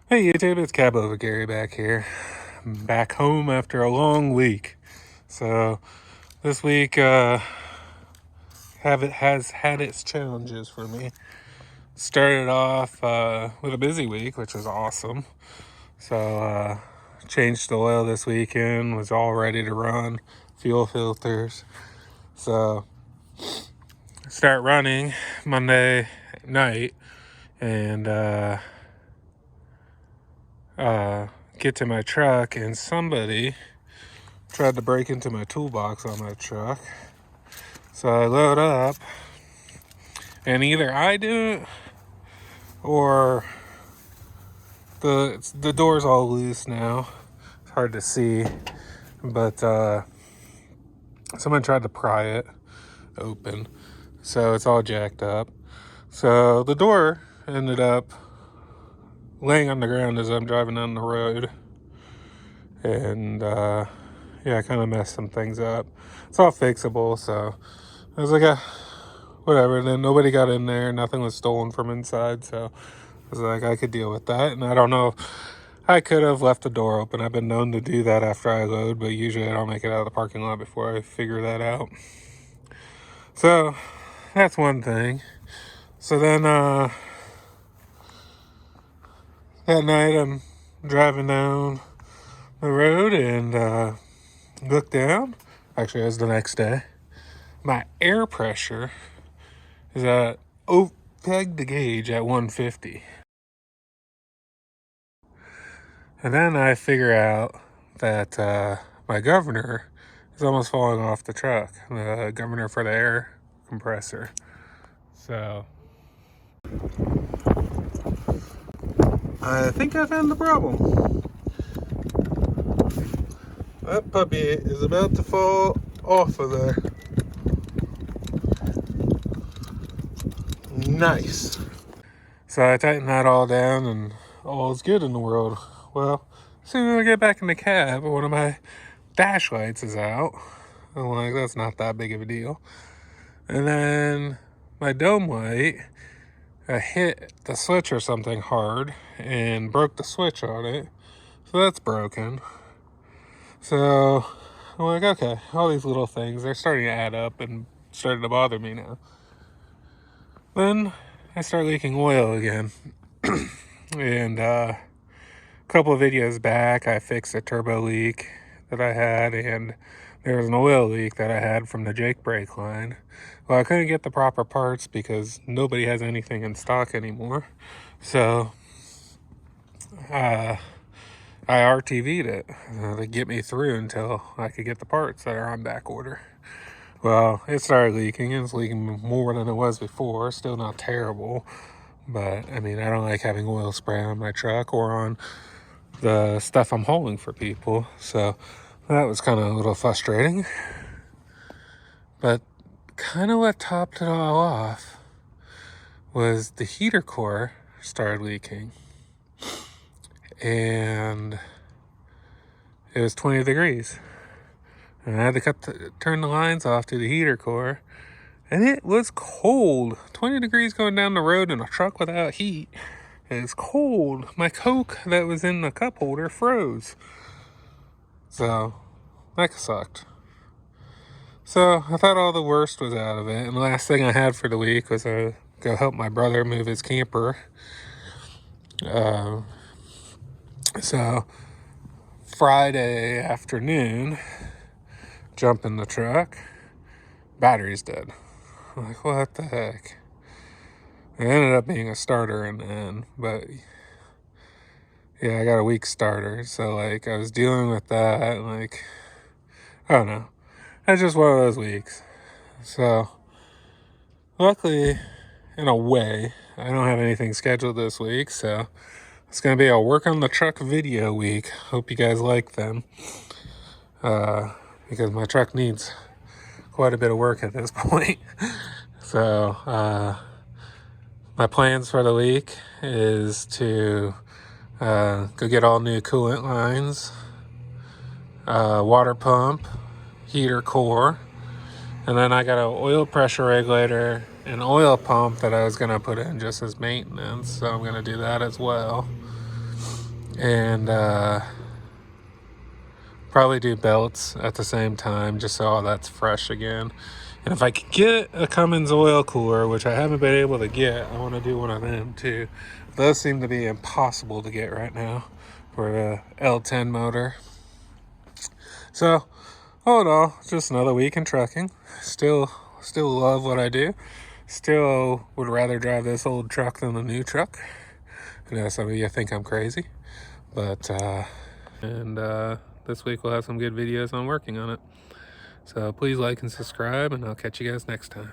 Hey YouTube, it's cabover Gary back here. I'm back home after a long week. So this week has had its challenges for me. Started off with a busy week, which was awesome. So changed the oil this weekend, was all ready to run, fuel filters. So start running Monday night and get to my truck, and somebody tried to break into my toolbox on my truck. So I load up, and either I do it or the door's all loose now. It's hard to see, but someone tried to pry it open, so it's all jacked up. So the door ended up laying on the ground as I'm driving down the road, and yeah, I kind of messed some things up. It's all fixable, so I was like, whatever. And then nobody got in there, nothing was stolen from inside, so I was like, I could deal with that. And I don't know, I could have left the door open. I've been known to do that after I load, but usually I don't make it out of the parking lot before I figure that out. So that's one thing. So then that night I'm driving down the road and look down. Actually, it was the next day. My air pressure is at pegged the gauge at 150. And then I figure out that my governor is almost falling off the truck, the governor for the air compressor. So I think I found the problem. That puppy is about to fall off of there. Nice. So I tightened that all down and all is good in the world. Well, as soon as I get back in the cab, one of my dash lights is out. I'm like, that's not that big of a deal. And then my dome light, I hit the switch or something hard and broke the switch on it. So that's broken. So I'm like, okay, all these little things, they're starting to add up and starting to bother me now. Then I start leaking oil again. And a couple of videos back, I fixed a turbo leak that I had, and there was an oil leak that I had from the Jake brake line. Well, I couldn't get the proper parts because nobody has anything in stock anymore. So I RTV'd it to get me through until I could get the parts that are on back order. Well, it started leaking. It's leaking more than it was before. Still not terrible, but I mean, I don't like having oil spray on my truck or on the stuff I'm hauling for people. So that was kind of a little frustrating. But kind of what topped it all off was the heater core started leaking. And it was 20 degrees. And I had to turn the lines off to the heater core. And it was cold. 20 degrees going down the road in a truck without heat. It's cold. My Coke that was in the cup holder froze. So that sucked. So I thought all the worst was out of it. And the last thing I had for the week was to go help my brother move his camper. So Friday afternoon, jump in the truck, battery's dead. I'm like, what the heck? It ended up being a starter in the end, but yeah, I got a weak starter. So like I was dealing with that, like, I don't know. That's just one of those weeks. So luckily, in a way, I don't have anything scheduled this week, so it's going to be a work on the truck video week. Hope you guys like them. Because my truck needs quite a bit of work at this point. So, my plans for the week is to go get all new coolant lines, water pump, heater core, and then I got an oil pressure regulator and oil pump that I was going to put in just as maintenance, so I'm going to do that as well. and probably do belts at the same time, just so all that's fresh again. And if I could get a Cummins oil cooler, which I haven't been able to get, I want to do one of them too. Those seem to be impossible to get right now for a L10 motor. So, all in all, just another week in trucking. Still love what I do. Still would rather drive this old truck than the new truck. I know some of you think I'm crazy, but this week we'll have some good videos on working on it. So please like and subscribe, and I'll catch you guys next time.